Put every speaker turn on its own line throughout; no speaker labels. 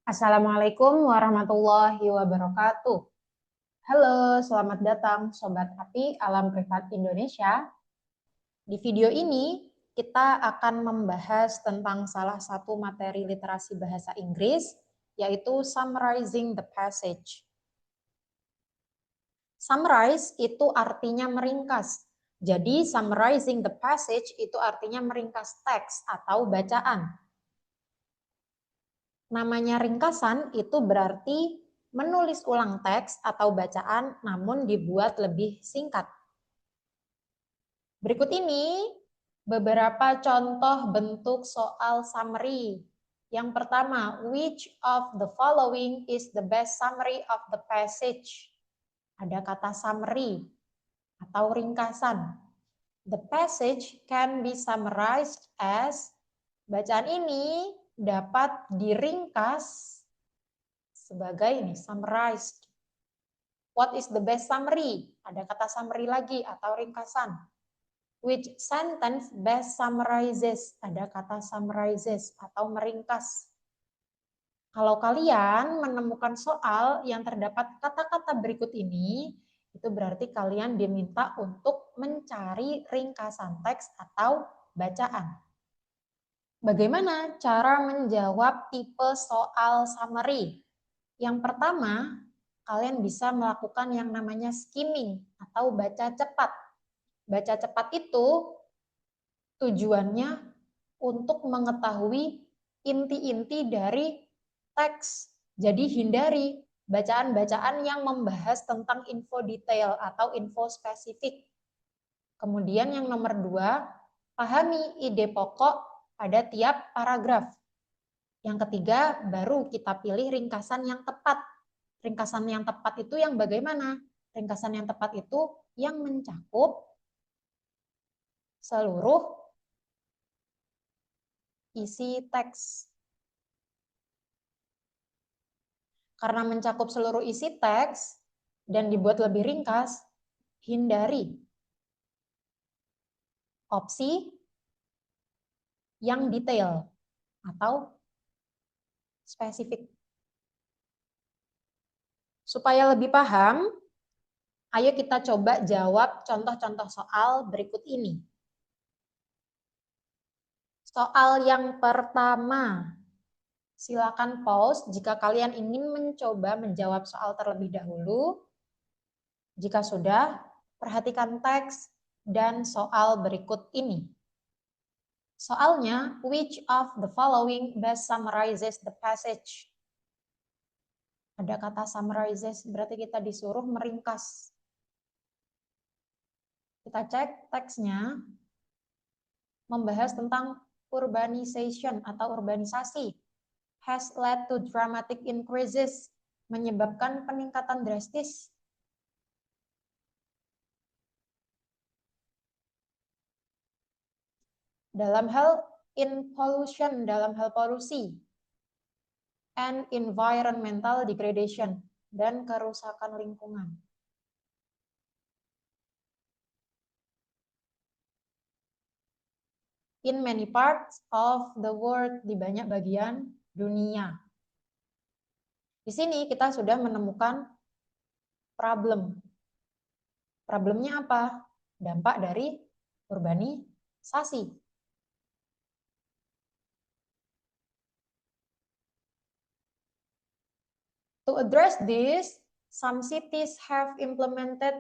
Assalamualaikum warahmatullahi wabarakatuh. Halo, selamat datang Sobat API Alam Privat Indonesia. Di video ini kita akan membahas tentang salah satu materi literasi bahasa Inggris, yaitu Summarizing the Passage. Summarize itu artinya meringkas. Jadi summarizing the passage itu artinya meringkas teks atau bacaan. Namanya ringkasan itu berarti menulis ulang teks atau bacaan namun dibuat lebih singkat. Berikut ini beberapa contoh bentuk soal summary. Yang pertama, which of the following is the best summary of the passage? Ada kata summary atau ringkasan. The passage can be summarized as, bacaan ini dapat diringkas sebagai ini, summarized. What is the best summary? Ada kata summary lagi atau ringkasan. Which sentence best summarizes? Ada kata summarizes atau meringkas. Kalau kalian menemukan soal yang terdapat kata-kata berikut ini, itu berarti kalian diminta untuk mencari ringkasan teks atau bacaan. Bagaimana cara menjawab tipe soal summary? Yang pertama, kalian bisa melakukan yang namanya skimming atau baca cepat. Baca cepat itu tujuannya untuk mengetahui inti-inti dari teks. Jadi hindari bacaan-bacaan yang membahas tentang info detail atau info spesifik. Kemudian yang nomor 2, pahami ide pokok pada tiap paragraf. Yang ketiga, baru kita pilih ringkasan yang tepat. Ringkasan yang tepat itu yang bagaimana? Ringkasan yang tepat itu yang mencakup seluruh isi teks. Karena mencakup seluruh isi teks dan dibuat lebih ringkas, hindari opsi yang detail atau spesifik. Supaya lebih paham, ayo kita coba jawab contoh-contoh soal berikut ini. Soal yang pertama, silakan pause jika kalian ingin mencoba menjawab soal terlebih dahulu. Jika sudah, perhatikan teks dan soal berikut ini. Soalnya, which of the following best summarizes the passage? Ada kata summarizes, berarti kita disuruh meringkas. Kita cek teksnya, membahas tentang urbanization atau urbanisasi. Has led to dramatic increases, menyebabkan peningkatan drastis. Dalam hal in pollution, dalam hal polusi. And environmental degradation, dan kerusakan lingkungan. In many parts of the world, di banyak bagian dunia. Di sini kita sudah menemukan problem. Problemnya apa? Dampak dari urbanisasi. To address this, some cities have implemented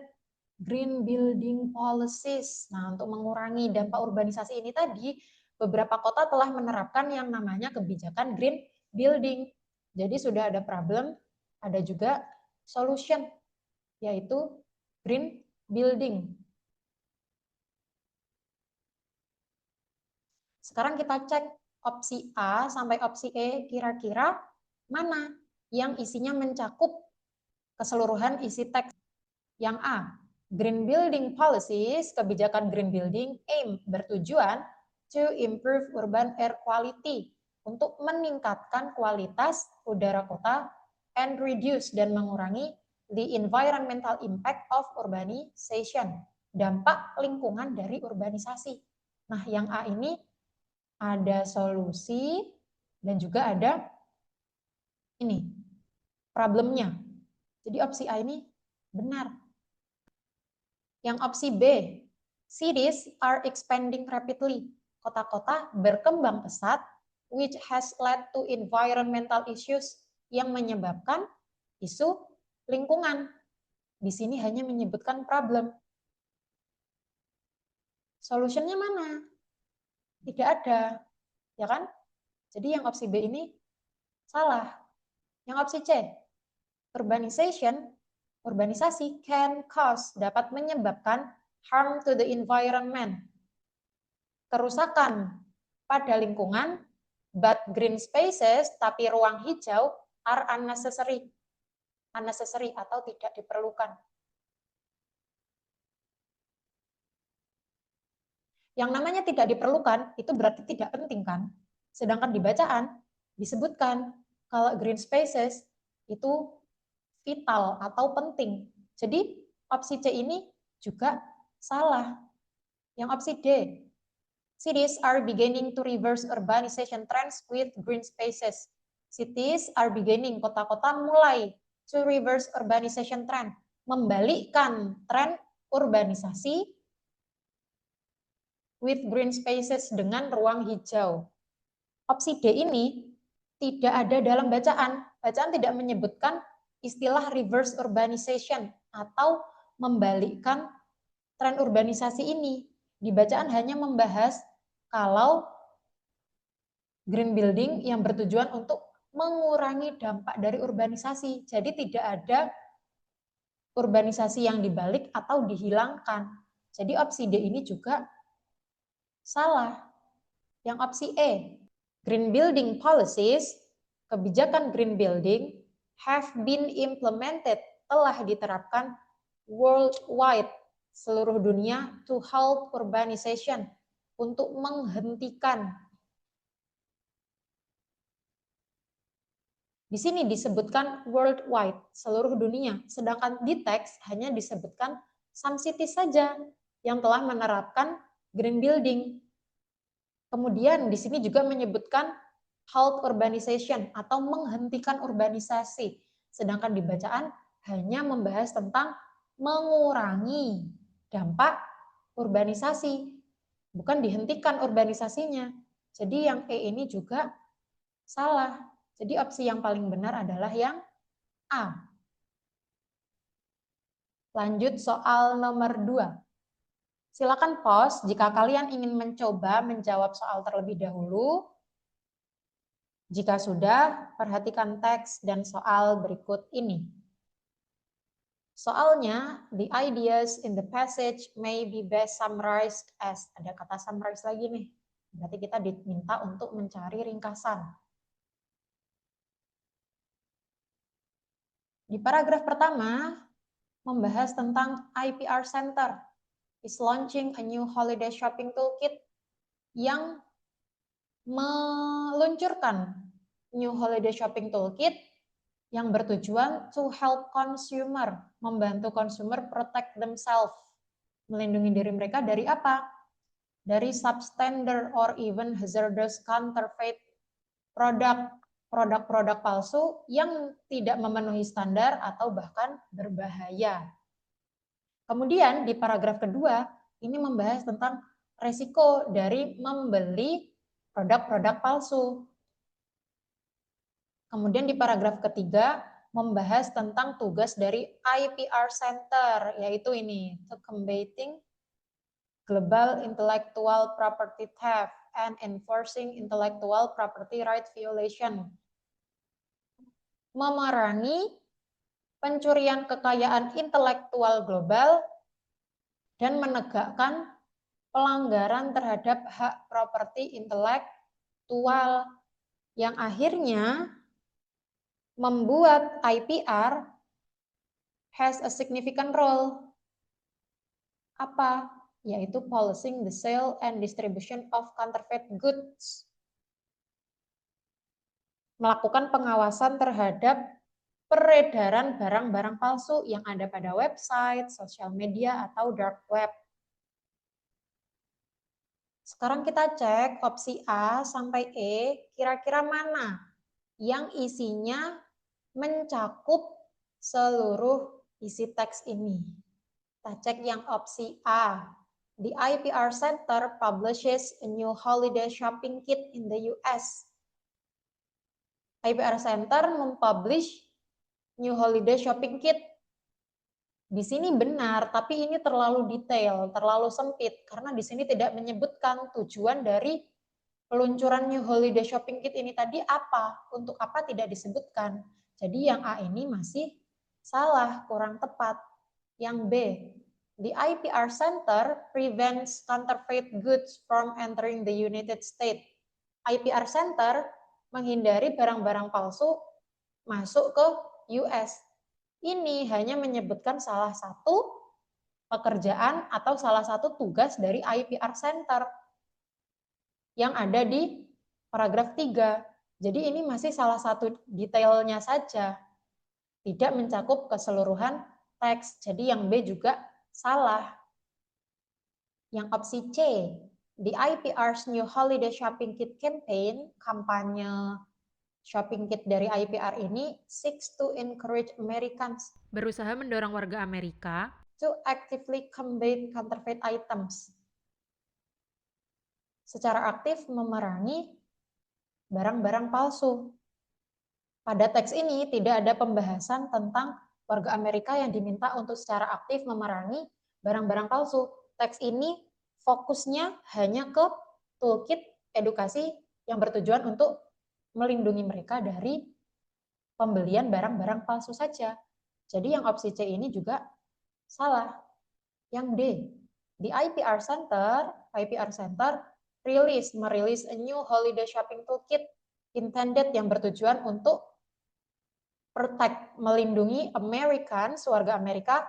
green building policies. Nah, untuk mengurangi dampak urbanisasi ini tadi, beberapa kota telah menerapkan yang namanya kebijakan green building. Jadi sudah ada problem, ada juga solution, yaitu green building. Sekarang kita cek opsi A sampai opsi E, kira-kira mana yang isinya mencakup keseluruhan isi teks. Yang A, green building policies, kebijakan green building aim, bertujuan to improve urban air quality, untuk meningkatkan kualitas udara kota, and reduce, dan mengurangi the environmental impact of urbanization, dampak lingkungan dari urbanisasi. Nah, yang A ini ada solusi dan juga ada Ini problemnya. Jadi opsi A ini benar. Yang opsi B, cities are expanding rapidly. Kota-kota berkembang pesat, which has led to environmental issues, yang menyebabkan isu lingkungan. Di sini hanya menyebutkan problem. Solutionnya mana? Tidak ada, ya kan? Jadi yang opsi B ini salah. Yang opsi C, urbanisasi can cause, dapat menyebabkan harm to the environment, kerusakan pada lingkungan, but green spaces, tapi ruang hijau, are unnecessary atau tidak diperlukan. Yang namanya tidak diperlukan itu berarti tidak penting kan? Sedangkan di bacaan disebutkan kalau green spaces itu vital atau penting. Jadi opsi C ini juga salah. Yang opsi D, cities are beginning to reverse urbanization trends with green spaces. Cities are beginning, kota-kota mulai to reverse urbanization trend, membalikkan tren urbanisasi with green spaces, dengan ruang hijau. Opsi D ini tidak ada dalam bacaan. Bacaan tidak menyebutkan istilah reverse urbanization atau membalikkan tren urbanisasi ini. Di bacaan hanya membahas kalau green building yang bertujuan untuk mengurangi dampak dari urbanisasi. Jadi tidak ada urbanisasi yang dibalik atau dihilangkan. Jadi opsi D ini juga salah. Yang opsi E, green building policies, kebijakan green building have been implemented, telah diterapkan worldwide, seluruh dunia, to halt urbanization, untuk menghentikan. Di sini disebutkan worldwide, seluruh dunia, sedangkan di teks hanya disebutkan some cities saja yang telah menerapkan green building. Kemudian di sini juga menyebutkan halt urbanization atau menghentikan urbanisasi. Sedangkan di bacaan hanya membahas tentang mengurangi dampak urbanisasi, bukan dihentikan urbanisasinya. Jadi yang E ini juga salah. Jadi opsi yang paling benar adalah yang A. Lanjut soal nomor 2. Silakan pause jika kalian ingin mencoba menjawab soal terlebih dahulu. Jika sudah, perhatikan teks dan soal berikut ini. Soalnya, the ideas in the passage may be best summarized as, ada kata summarize lagi nih. Berarti kita diminta untuk mencari ringkasan. Di paragraf pertama, membahas tentang IPR Center is launching a new holiday shopping toolkit, yang meluncurkan new holiday shopping toolkit yang bertujuan to help consumer, membantu consumer protect themselves, melindungi diri mereka dari apa? Dari substandard or even hazardous counterfeit produk-produk palsu yang tidak memenuhi standar atau bahkan berbahaya. Kemudian di paragraf kedua, ini membahas tentang resiko dari membeli produk-produk palsu. Kemudian di paragraf ketiga, membahas tentang tugas dari IPR Center, yaitu ini, to combating global intellectual property theft and enforcing intellectual property right violation. Memerangi pencurian kekayaan intelektual global dan menegakkan pelanggaran terhadap hak properti intelektual yang akhirnya membuat IPR has a significant role. Apa? Yaitu policing the sale and distribution of counterfeit goods. Melakukan pengawasan terhadap peredaran barang-barang palsu yang ada pada website, sosial media, atau dark web. Sekarang kita cek opsi A sampai E, kira-kira mana yang isinya mencakup seluruh isi teks ini. Kita cek yang opsi A. The IPR Center publishes a new holiday shopping kit in the US. IPR Center mempublish new holiday shopping kit. Di sini benar, tapi ini terlalu detail, terlalu sempit, karena di sini tidak menyebutkan tujuan dari peluncuran new holiday shopping kit ini tadi apa, untuk apa tidak disebutkan. Jadi yang A ini masih salah, kurang tepat. Yang B, the IPR Center prevents counterfeit goods from entering the United States. IPR Center menghindari barang-barang palsu masuk ke US. Ini hanya menyebutkan salah satu pekerjaan atau salah satu tugas dari IPR Center yang ada di paragraf 3. Jadi ini masih salah satu detailnya saja, tidak mencakup keseluruhan teks. Jadi yang B juga salah. Yang opsi C, the IPR's new holiday shopping kit campaign, kampanye shopping kit dari IPR ini seeks to encourage Americans,
berusaha mendorong warga Amerika
to actively combat counterfeit items, secara aktif memerangi barang-barang palsu. Pada teks ini tidak ada pembahasan tentang warga Amerika yang diminta untuk secara aktif memerangi barang-barang palsu. Teks ini fokusnya hanya ke toolkit edukasi yang bertujuan untuk melindungi mereka dari pembelian barang-barang palsu saja. Jadi yang opsi C ini juga salah. Yang D, the IPR Center merilis a new holiday shopping toolkit intended yang bertujuan untuk protect, melindungi Americans, warga Amerika,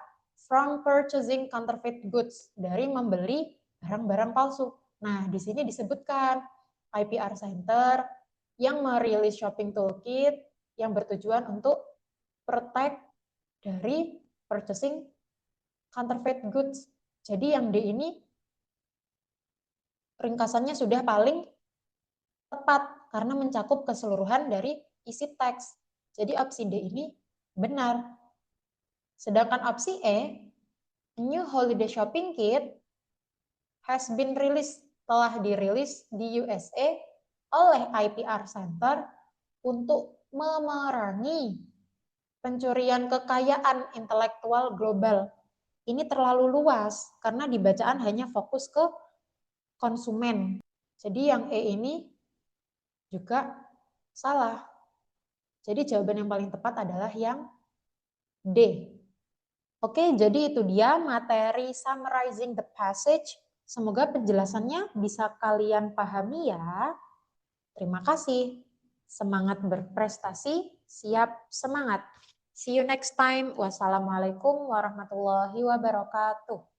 from purchasing counterfeit goods, dari membeli barang-barang palsu. Nah, di sini disebutkan IPR Center yang merilis shopping toolkit yang bertujuan untuk protect dari purchasing counterfeit goods. Jadi yang D ini ringkasannya sudah paling tepat karena mencakup keseluruhan dari isi teks. Jadi opsi D ini benar. Sedangkan opsi E, new holiday shopping kit has been released, telah dirilis di USA oleh IPR Center untuk memerangi pencurian kekayaan intelektual global. Ini terlalu luas karena di bacaan hanya fokus ke konsumen. Jadi yang E ini juga salah. Jadi jawaban yang paling tepat adalah yang D. Oke, jadi itu dia materi summarizing the passage. Semoga penjelasannya bisa kalian pahami ya. Terima kasih. Semangat berprestasi, siap semangat. See you next time. Wassalamualaikum warahmatullahi wabarakatuh.